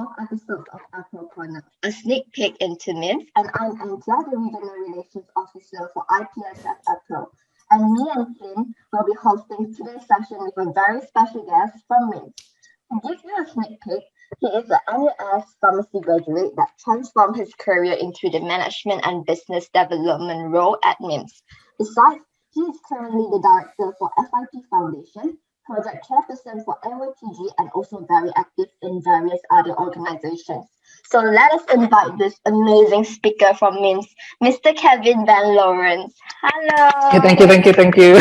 12 episodes of APRO Corner, a sneak peek into MIMS, and I'm Angela, the Regional Relations Officer for IPSF APRO. And me and Flynn will be hosting today's session with a very special guest from MIMS. To give you a sneak peek, he is an MUS pharmacy graduate that transformed his career into the management and business development role at MIMS. Besides, he is currently the director for FIP Foundation, project chairperson for AWTG, and also very active in various other organizations. So let us invite this amazing speaker from MIMS, Mr. Kevin Ben Laurence. Hello. Okay, thank you.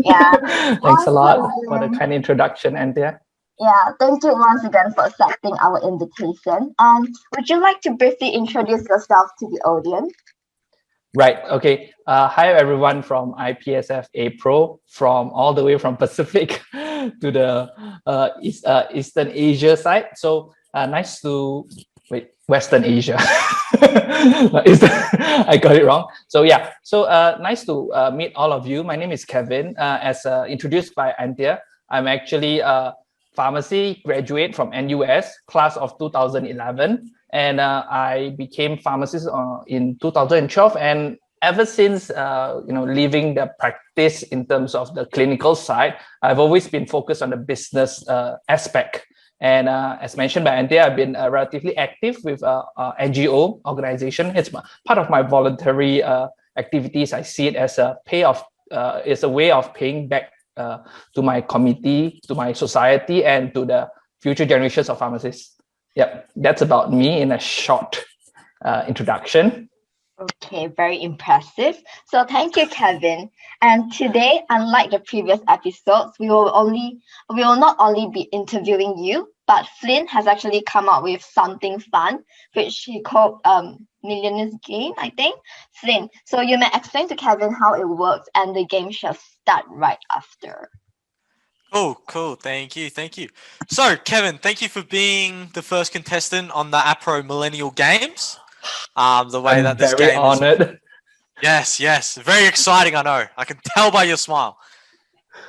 Yeah. Thanks a lot for the kind introduction, Anthea. Yeah, thank you once again for accepting our invitation. And would you like to briefly introduce yourself to the audience? Right. Okay. Hi everyone from IPSF APRO, from all the way from Pacific to the Eastern Asia side. So nice to Western Asia. I got it wrong. So yeah. So nice to meet all of you. My name is Kevin. As introduced by Anthea, I'm actually a pharmacy graduate from NUS, class of 2011. And I became pharmacist in 2012, and ever since leaving the practice in terms of the clinical side, I've always been focused on the business aspect. And as mentioned by Anthea, I've been relatively active with NGO organization. It's part of my voluntary activities. I see it as a it's a way of paying back to my community, to my society, and to the future generations of pharmacists. Yep, that's about me in a short introduction. Okay, very impressive. So thank you, Kevin. And today, unlike the previous episodes, we will not only be interviewing you, but Flynn has actually come up with something fun, which he called Millionaire's Game, I think. Flynn, so you may explain to Kevin how it works, and the game shall start right after. Cool. Thank you. So, Kevin, thank you for being the first contestant on the APRO Millennial Games. The way I'm that this very game honored. Yes, very exciting. I know. I can tell by your smile.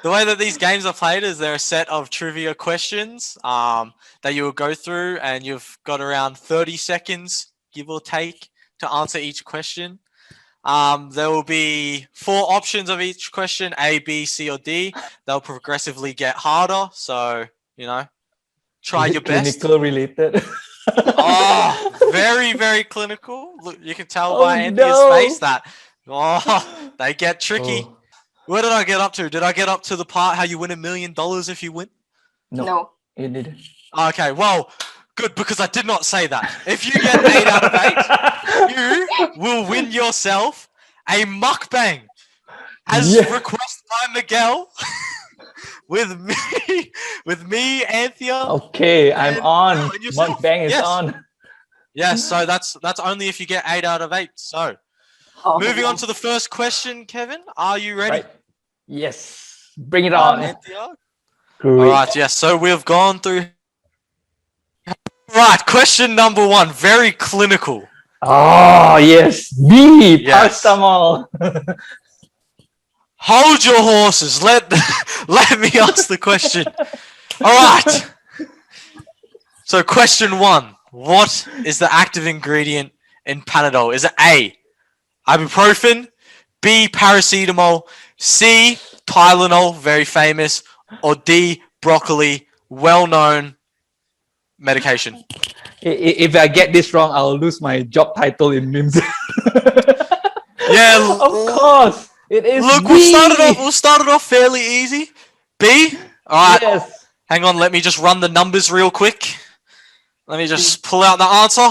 The way that these games are played is they're a set of trivia questions that you will go through, and you've got around 30 seconds, give or take, to answer each question. There will be 4 options of each question, A, B, C, or D. They'll progressively get harder. So, try your best. Clinical related. Oh, very, very clinical. Look, you can tell by Anthea's face that they get tricky. Oh. Where did I get up to? Did I get up to the part how you win $1 million if you win? No, you didn't. Okay, well, good, because I did not say that. If you get 8 out of 8, you will win yourself a mukbang, as requested by Miguel, with me, Anthea. Okay, I'm on. Mukbang is on. Yes, so that's only if you get 8 out of 8. So, moving on to the first question, Kevin. Are you ready? Right. Yes. Bring it on. Anthea. All right. Yes. So we've gone through. Right. Question number 1. Very clinical. Oh yes. B. Paracetamol. Hold your horses. Let me ask the question. All right. So question 1. What is the active ingredient in Panadol? Is it A, ibuprofen, B, paracetamol, C, Tylenol, very famous, or D, broccoli, well-known medication? If I get this wrong, I'll lose my job title in MIMS. Yeah, of course. It is. Look, B. we'll start it off fairly easy. B? Alright. Yes. Hang on, let me just run the numbers real quick. Let me just pull out the answer.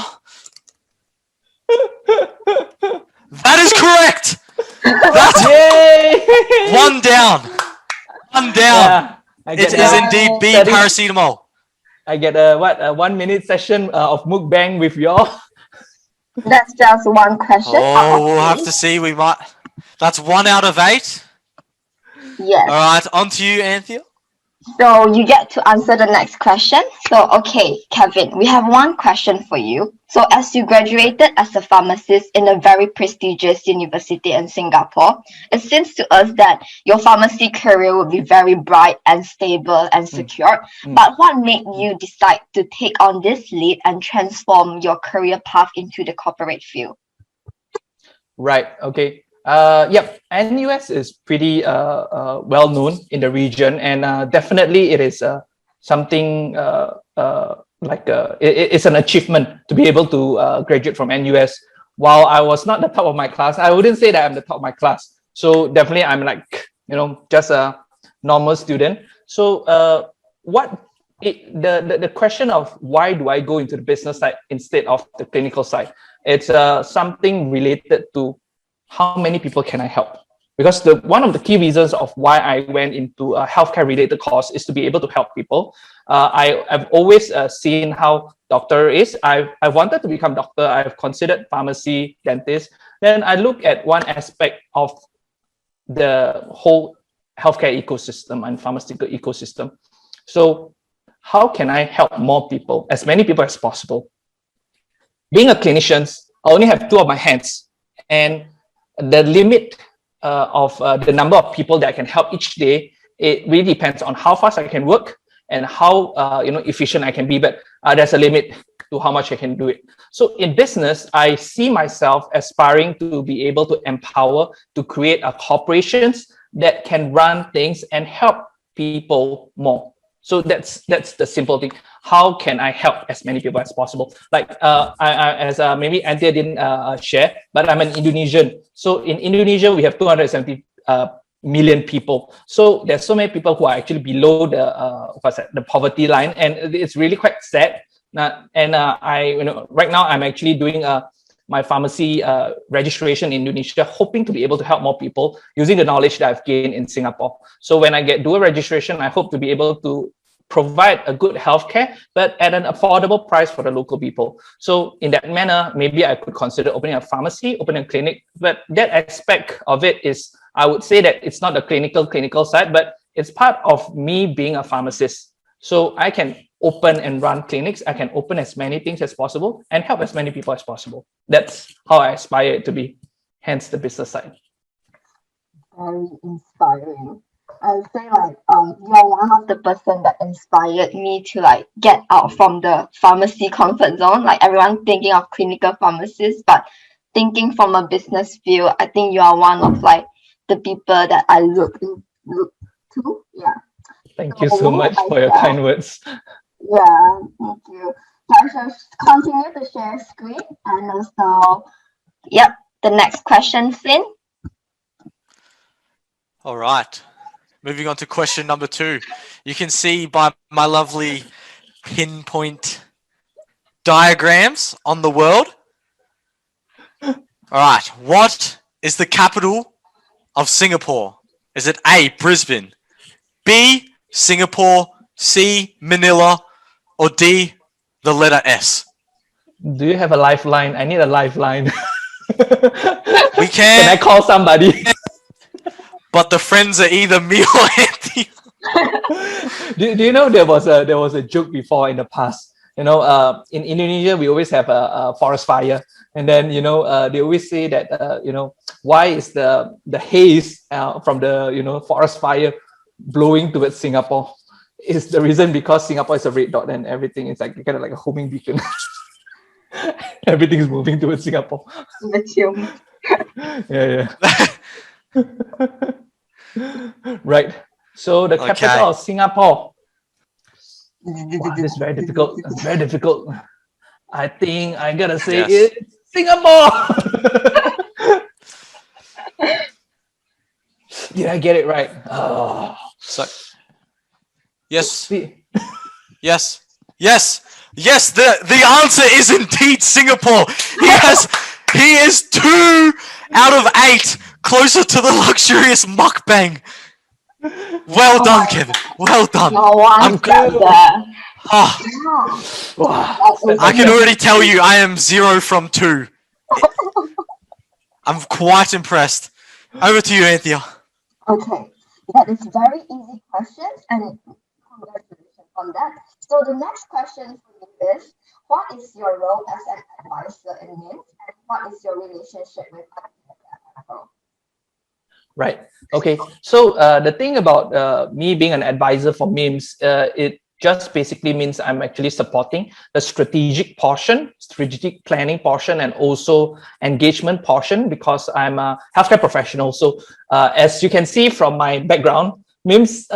That is correct! That's Yay! One down. Yeah, it is indeed B, paracetamol. I get a 1 minute session of mukbang with y'all. That's just one question. Oh, we'll have to see. We might. That's 1 out of 8. Yes. All right, on to you, Anthea. So you get to answer the next question. So, okay, Kevin, we have one question for you. So, as you graduated as a pharmacist in a very prestigious university in Singapore, it seems to us that your pharmacy career would be very bright and stable and secure. But what made you decide to take on this lead and transform your career path into the corporate field? Right. Okay. Yep. NUS is pretty well known in the region, and definitely it is something it's an achievement to be able to graduate from NUS. While I was not the top of my class, I wouldn't say that I'm the top of my class. So definitely, I'm like just a normal student. So the question of why do I go into the business side instead of the clinical side? It's something related to how many people can I help? Because one of the key reasons of why I went into a healthcare related course is to be able to help people. I've always seen how doctor is. I wanted to become doctor. I've considered pharmacy, dentist. Then I look at one aspect of the whole healthcare ecosystem and pharmaceutical ecosystem. So how can I help more people, as many people as possible? Being a clinician, I only have two of my hands, and the limit of the number of people that I can help each day, it really depends on how fast I can work and how efficient I can be. But there's a limit to how much I can do it. So in business, I see myself aspiring to be able to empower, to create a corporations that can run things and help people more. So that's the simple thing. How can I help as many people as possible? Like as maybe Anthea didn't share, but I'm an Indonesian. So in Indonesia, we have 270 million people. So there's so many people who are actually below the poverty line, and it's really quite sad. Right now I'm actually doing my pharmacy registration in Indonesia, hoping to be able to help more people using the knowledge that I've gained in Singapore. So when I do a registration, I hope to be able to provide a good healthcare, but at an affordable price for the local people. So in that manner, maybe I could consider opening a pharmacy, opening a clinic. But that aspect of it is, I would say that it's not the clinical side, but it's part of me being a pharmacist. So I can open and run clinics. I can open as many things as possible and help as many people as possible. That's how I aspire it to be. Hence the business side. Very inspiring. I would say you're one of the person that inspired me to get out from the pharmacy comfort zone. Like everyone thinking of clinical pharmacists, but thinking from a business field, I think you are one of the people that I look to. Yeah. Thank you so much for your kind words. Yeah, thank you. So I shall continue to share screen and also, yep, the next question, Flynn. All right. Moving on to question number 2. You can see by my lovely pinpoint diagrams on the world. All right. What is the capital of Singapore? Is it A, Brisbane, B, Singapore, C, Manila, or D, the letter S? Do you have a lifeline? I need a lifeline. We Can I call somebody? But the friends are either me or Anthony. do you know there was a joke before in the past? In Indonesia we always have a forest fire, and then they always say that why is the haze from the forest fire blowing towards Singapore? Is the reason because Singapore is a red dot and everything is kind of like a homing beacon. Everything is moving towards Singapore. Yeah. Right. So the capital of Singapore. Wow, this is very difficult. It's very difficult. I think I gotta say it's Singapore. Did I get it right? Oh. So, yes. Yes. The answer is indeed Singapore. He is 2 out of 8 closer to the luxurious mukbang. Well done, Kevin. Well done. I'm good. I can already tell you I am 0 from 2. I'm quite impressed. Over to you, Anthea. Okay. That is very easy questions, and congratulations on that. So the next question for you is, what is your role as an advisor in MIMS, and what is your relationship with APRO? Right. Okay. So the thing about me being an advisor for MIMS, it just basically means I'm actually supporting the strategic portion, strategic planning portion, and also engagement portion, because I'm a healthcare professional. So as you can see from my background, MIMS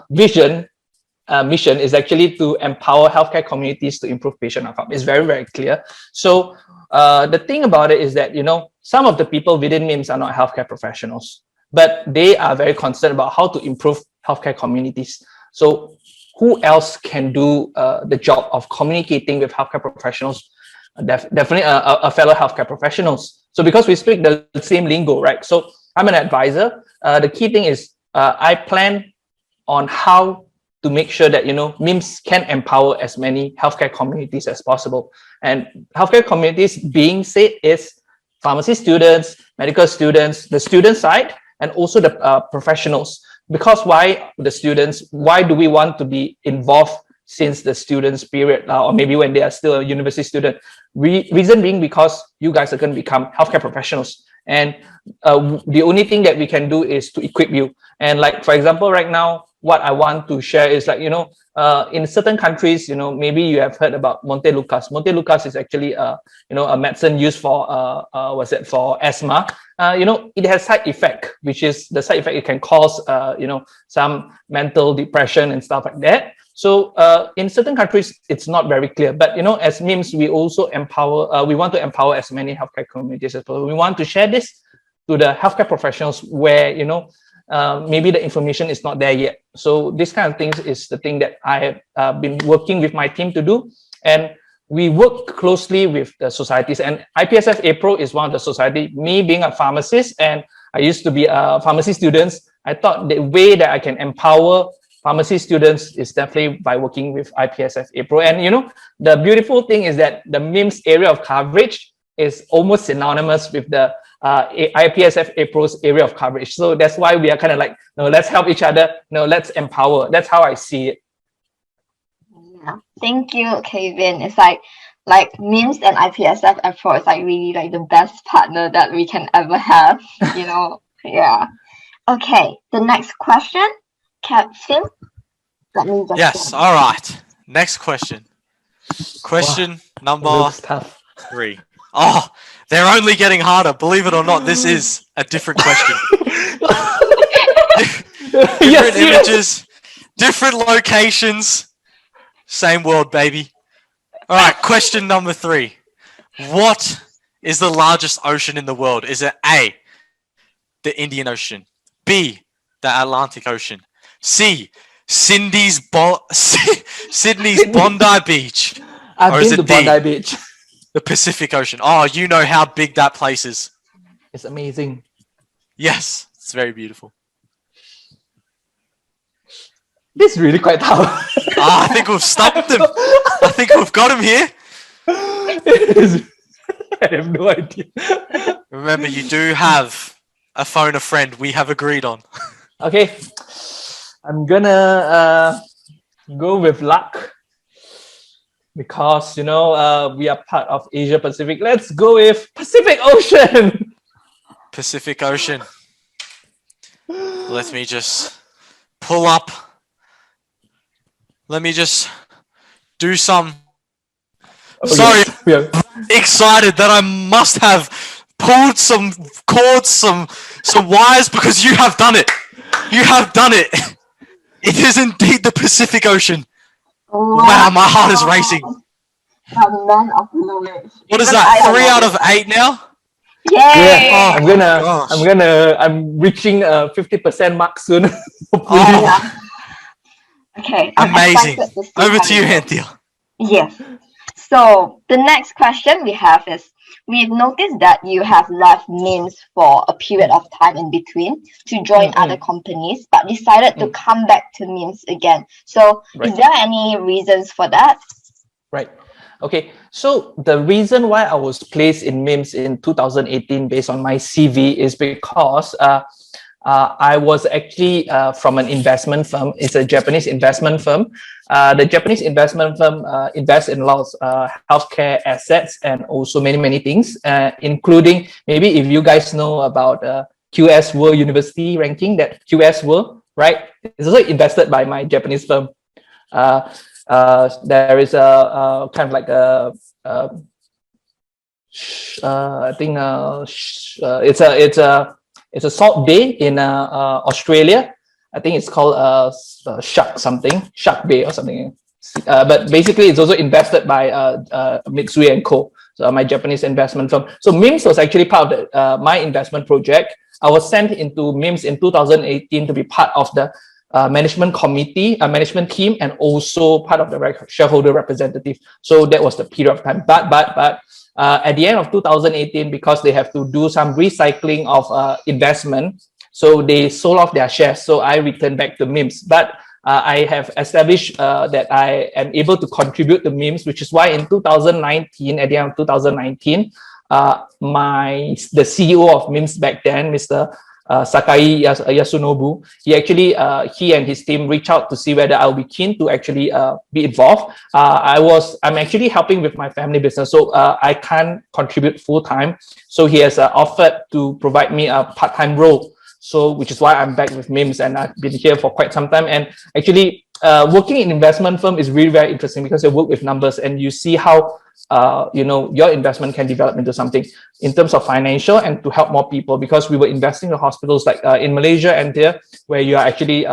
mission is actually to empower healthcare communities to improve patient outcome. It's very, very clear. So the thing about it is that, some of the people within MIMS are not healthcare professionals, but they are very concerned about how to improve healthcare communities. So who else can do the job of communicating with healthcare professionals? Definitely a fellow healthcare professionals. So because we speak the same lingo, right? So I'm an advisor. The key thing is I plan on how to make sure that, MIMS can empower as many healthcare communities as possible. And healthcare communities being said is pharmacy students, medical students, the student side, and also the professionals. Because why the students? Why do we want to be involved since the students period, or maybe when they are still a university student? Reason being because you guys are going to become healthcare professionals, and the only thing that we can do is to equip you. And like, for example, right now, what I want to share is like, in certain countries, maybe you have heard about Montelukast. Montelukast is actually a medicine used for for asthma. It has side effect, which is the side effect it can cause some mental depression and stuff like that. So in certain countries, it's not very clear. But as MIMS, we also empower. We want to empower as many healthcare communities as possible. We want to share this to the healthcare professionals where maybe the information is not there yet. So this kind of things is the thing that I have been working with my team to do. And we work closely with the societies, and IPSF APRO is one of the society. Me being a pharmacist, and I used to be a pharmacy student, I thought the way that I can empower pharmacy students is definitely by working with IPSF APRO. And the beautiful thing is that the MIMS area of coverage is almost synonymous with the IPSF APRO's area of coverage. So that's why we are kind of like, let's help each other, let's empower. That's how I see it. Yeah, thank you, Kevin. It's like MIMS and IPSF APRO is like really like the best partner that we can ever have, Yeah. Okay, the next question, Kevin. Let me just. Yes, all right. Next question. Question number 3. Oh, they're only getting harder. Believe it or not, this is a different question. Different images, different locations, same world, baby. All right, question number 3. What is the largest ocean in the world? Is it A, the Indian Ocean, B, the Atlantic Ocean, C, Sydney's Bondi Beach, I've been to Bondi Beach. The Pacific Ocean? Oh, you know how big that place is. It's amazing. Yes, it's very beautiful. This is really quite tough. I think we've stumped him. I think we've got him here. I have no idea. Remember, you do have a phone a friend we have agreed on. Okay. I'm gonna go with luck. Because, we are part of Asia Pacific. Let's go with Pacific Ocean. Pacific Ocean. Let me just pull up. Let me just do some. Sorry, excited that I must have pulled some cords, some wires, because you have done it. You have done it. It is indeed the Pacific Ocean. Wow, my heart is racing. A man of knowledge. What is that? 3 out of 8 now? Yay! Yeah, I'm reaching 50% mark soon. Yeah. Okay. Amazing. Over to you, Anthea. Yes. So the next question we have is, we've noticed that you have left MIMS for a period of time in between to join other companies, but decided to come back to MIMS again. So is there any reasons for that? Right. Okay. So the reason why I was placed in MIMS in 2018 based on my CV is because I was actually from an investment firm. It's a Japanese investment firm. The Japanese investment firm invests in lots of healthcare assets and also many things, including maybe if you guys know about QS World University ranking, that QS World, right? It's also invested by my Japanese firm. There is a kind of like a I think it's a salt bay in Australia. I think it's called Shark Bay or something. But basically, it's also invested by Mitsui & Co. So my Japanese investment firm. So MIMS was actually part of the, my investment project. I was sent into MIMS in 2018 to be part of the management committee, management team, and also part of the shareholder representative. So that was the period of time. But at the end of 2018, because they have to do some recycling of investment, so they sold off their shares. So I returned back to MIMS. But I have established that I am able to contribute to MIMS, which is why in 2019, at the end of 2019, the CEO of MIMS back then, Mr. Sakai Yasunobu, he and his team reached out to see whether I'll be keen to actually be involved. I'm actually helping with my family business, so I can't contribute full time. So he has offered to provide me a part-time role. So which is why I'm back with MIMS, and I've been here for quite some time. And actually, working in investment firm is really very interesting because you work with numbers and you see how your investment can develop into something in terms of financial and to help more people, because we were investing in hospitals like in Malaysia and there where you are actually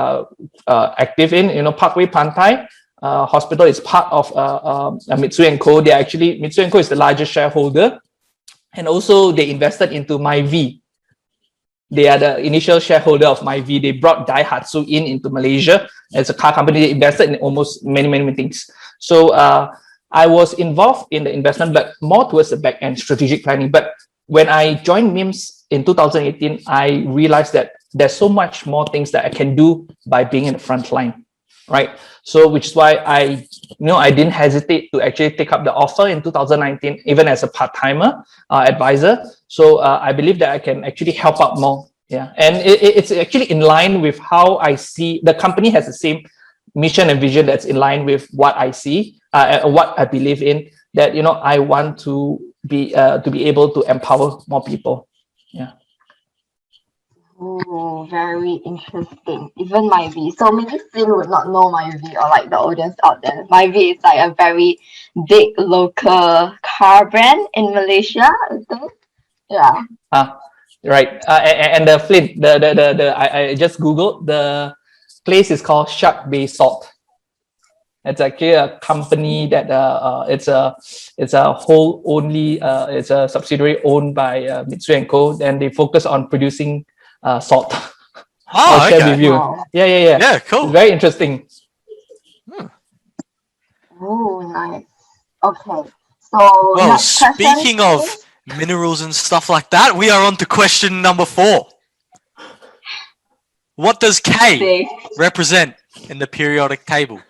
active in, Parkway Pantai Hospital is part of Mitsui & Co. Mitsui & Co. is the largest shareholder, and also they invested into MyV. They are the initial shareholder of MyV. They brought Daihatsu into Malaysia as a car company. They invested in almost many things. So I was involved in the investment, but more towards the back end strategic planning. But when I joined MIMS in 2018, I realized that there's so much more things that I can do by being in the front line, right? So which is why I didn't hesitate to actually take up the offer in 2019, even as a part-timer advisor. So I believe that I can actually help out more. Yeah, and it's actually in line with how I see the company has the same mission and vision that's in line with what I see, what I believe in. That I want to be able to empower more people. Yeah. Oh, very interesting. Even MyV. So maybe Flynn would not know MyV, or like the audience out there. MyV is like a very big local car brand in Malaysia, I think. Yeah. Right. And the Flynn, I just Googled, the place is called Shark Bay Salt. It's actually a company that it's a whole only it's a subsidiary owned by Mitsui & Co. And they focus on producing salt. I'll share with you. Wow. Yeah. Yeah, cool. It's very interesting. Oh, nice. Okay. So Well, next question, speaking of minerals and stuff like that, we are on to question number 4. What does K represent in the periodic table?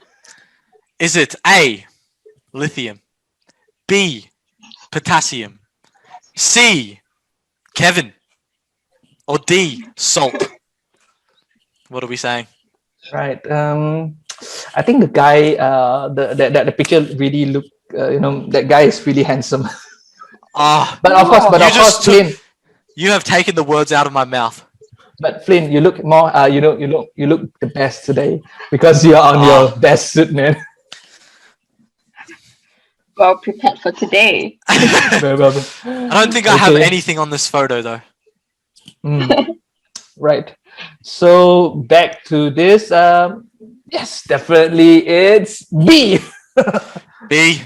Is it A, lithium, B, potassium, C, Kevin, or D, salt? What are we saying? Right. I think the guy, the picture really look, that guy is really handsome. But of course, Flynn, you have taken the words out of my mouth. But Flynn, you look more, you look the best today because you are on your best suit, man. well prepared for today. I don't think I have anything on this photo though. Right. So back to this. Yes, definitely it's B. B.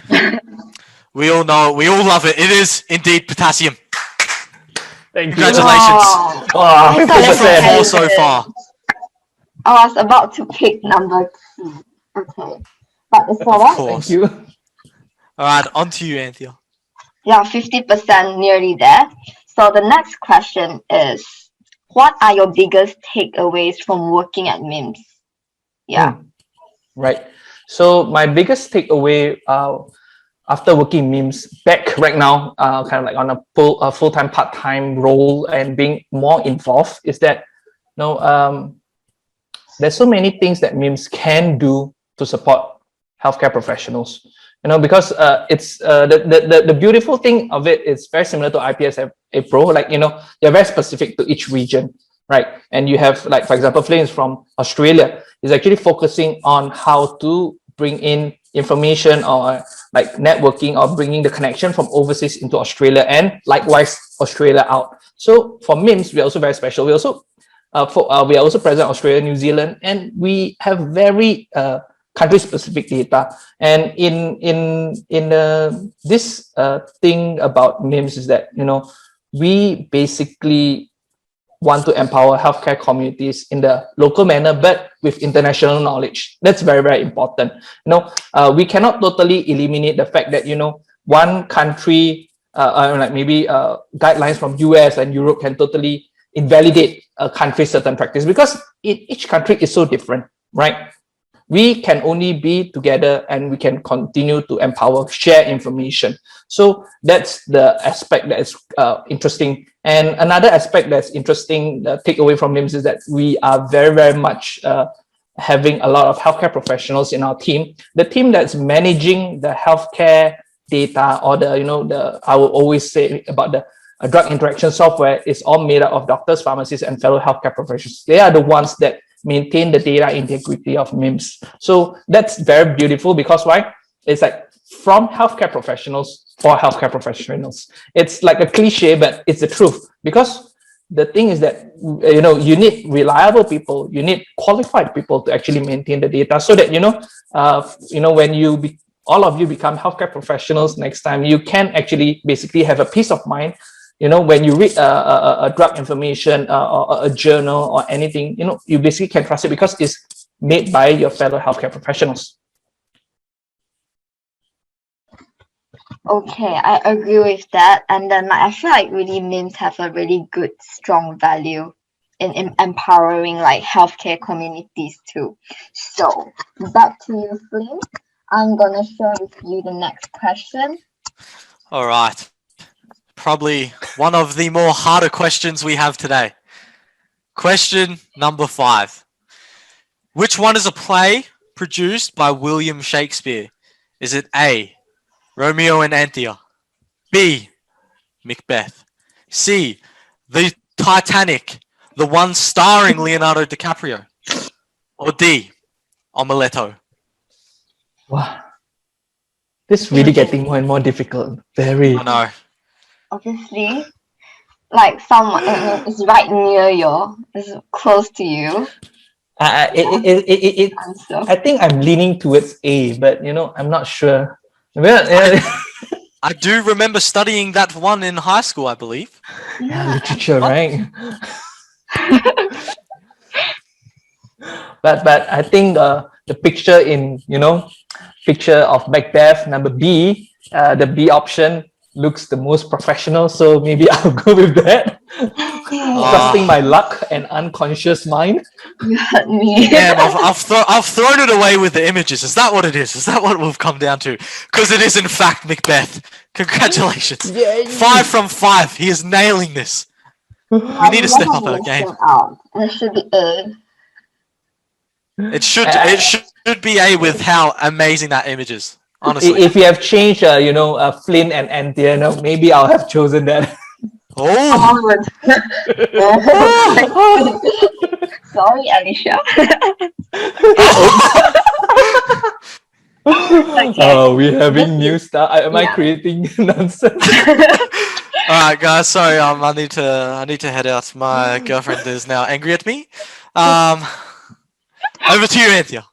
We all know it. We all love it. It is indeed potassium. Thank Congratulations. you. Wow. 4 from 4 so far. I was about to pick number 2. Okay. But it's all right. Thank you. All right, on to you, Anthea. Yeah, 50% nearly there. So the next question is, what are your biggest takeaways from working at MIMS? Yeah. Right. So my biggest takeaway after working MIMS back right now, kind of like on a full-time, part-time role and being more involved, is that Now, there's so many things that MIMS can do to support healthcare professionals. Because it's the beautiful thing of it is very similar to IPS APRO. Like, they're very specific to each region, right? And you have, like, for example, Flynn is from Australia, is actually focusing on how to bring in information or like networking or bringing the connection from overseas into Australia and likewise Australia out. So for MIMS, we're also very special. We also we are also present in Australia, New Zealand, and we have very country-specific data. And this thing about MIMS is that we basically want to empower healthcare communities in the local manner, but with international knowledge. That's very, very important. We cannot totally eliminate the fact that one country, like maybe guidelines from US and Europe can totally invalidate a country's certain practice, because each country is so different, right? We can only be together and we can continue to empower, share information. So that's the aspect that is interesting. And another aspect that's interesting, the takeaway from MIMS, is that we are very, very much having a lot of healthcare professionals in our team. The team that's managing the healthcare data, or I will always say about the drug interaction software, is all made up of doctors, pharmacists, and fellow healthcare professionals. They are the ones that maintain the data integrity of MIMS. So that's very beautiful, because why? It's like from healthcare professionals for healthcare professionals. It's like a cliche, but it's the truth, because the thing is that you need reliable people, you need qualified people to actually maintain the data, so that when all of you become healthcare professionals next time, you can actually basically have a peace of mind. When you read a drug information or a journal or anything, you basically can trust it because it's made by your fellow healthcare professionals. Okay, I agree with that. And then I feel like really MIMS have a really good, strong value in empowering like healthcare communities too. So back to you, Flynn. I'm gonna share with you the next question. All right. Probably one of the more harder questions we have today. Question number 5. Which one is a play produced by William Shakespeare? Is it A, Romeo and Anthea, B, Macbeth, C, The Titanic, the one starring Leonardo DiCaprio, or D, Omeletto? Wow. This is really getting more and more difficult. Very. I know. Obviously, like someone is right near you, is close to you. I think I'm leaning towards A, but I'm not sure. I do remember studying that one in high school, I believe. Yeah, literature, right? but I think the picture picture of Macbeth, number B, the B option looks the most professional, so maybe I'll go with that. Trusting my luck and unconscious mind. You hurt me. Damn, I've thrown it away with the images. Is that what it is? Is that what we've come down to? Because it is in fact Macbeth. Congratulations. Yeah. 5 from 5. He is nailing this. We need to step up our game. It should be A. It should be A with how amazing that image is. Honestly, if you have changed, Flynn and Anthea, maybe I'll have chosen that. Oh. Sorry, Alicia. Okay. Oh, we're having new stuff. Am I creating nonsense? All right, guys. Sorry, I need to head out. My girlfriend is now angry at me. Over to you, Anthea.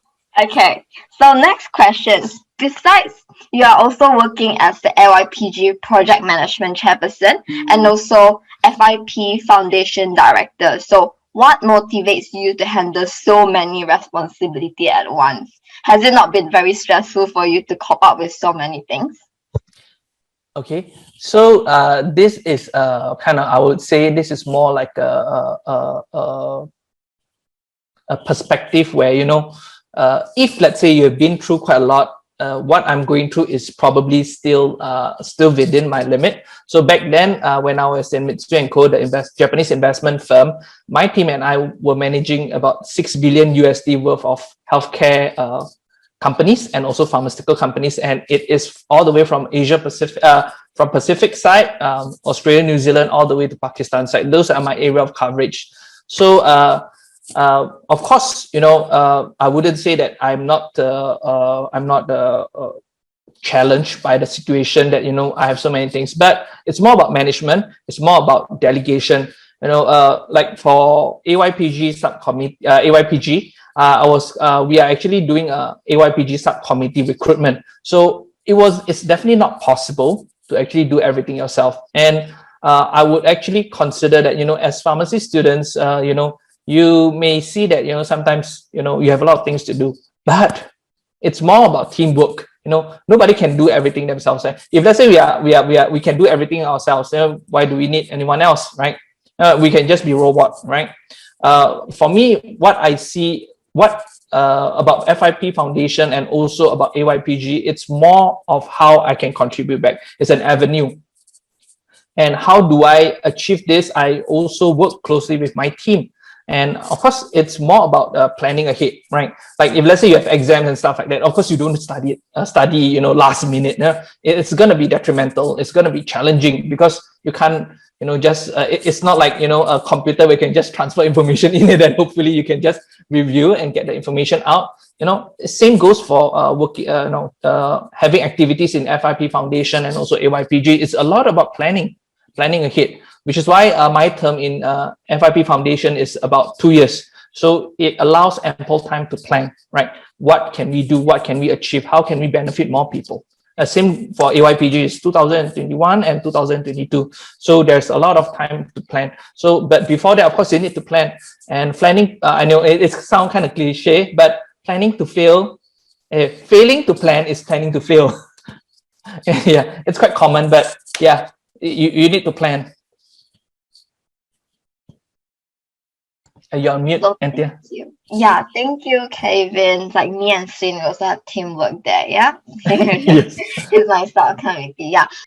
Okay. So next question. Besides, you are also working as the LYPG Project Management Chairperson and also FIP Foundation Director. So what motivates you to handle so many responsibilities at once? Has it not been very stressful for you to cope up with so many things? Okay, so this is kind of, I would say this is more like a perspective where, if let's say you've been through quite a lot what I'm going through is probably still within my limit. So back then, when I was in Mitsui & Co, the Japanese investment firm, my team and I were managing about 6 billion USD worth of healthcare companies and also pharmaceutical companies, and it is all the way from Asia Pacific, from Pacific side, Australia, New Zealand, all the way to Pakistan side. Those are my area of coverage. So of course, I wouldn't say that I'm not challenged by the situation that I have so many things, but it's more about management. It's more about delegation. Like for AYPG subcommittee, AYPG. We are actually doing a AYPG subcommittee recruitment. So it's definitely not possible to actually do everything yourself. And I would actually consider that, as pharmacy students, you may see that, sometimes, you have a lot of things to do, but it's more about teamwork. Nobody can do everything themselves. If let's say we can do everything ourselves, why do we need anyone else, right? We can just be robot, right? For me, what I see, about FIP Foundation and also about AYPG, it's more of how I can contribute back. It's an avenue. And how do I achieve this? I also work closely with my team. And of course, it's more about planning ahead, right? Like if let's say you have exams and stuff like that, of course you don't study last minute. It's going to be detrimental. It's going to be challenging because you can't, it's not like, a computer where you can just transfer information in it and hopefully you can just review and get the information out. Same goes for working, having activities in FIP Foundation and also AYPG. It's a lot about planning ahead, which is why my term in FIP Foundation is about 2 years. So it allows ample time to plan, right? What can we do? What can we achieve? How can we benefit more people? Same for AYPG is 2021 and 2022. So there's a lot of time to plan. So, but before that, of course, you need to plan. And planning, I know it sounds kind of cliche, but planning to fail, failing to plan is planning to fail. Yeah, it's quite common, but yeah, you need to plan. You're on mute, Well, Anthea. thank you. Yeah, thank you, Kevin. Like me and Sin, we also have teamwork there, yeah? Yes. It's my style committee, yeah.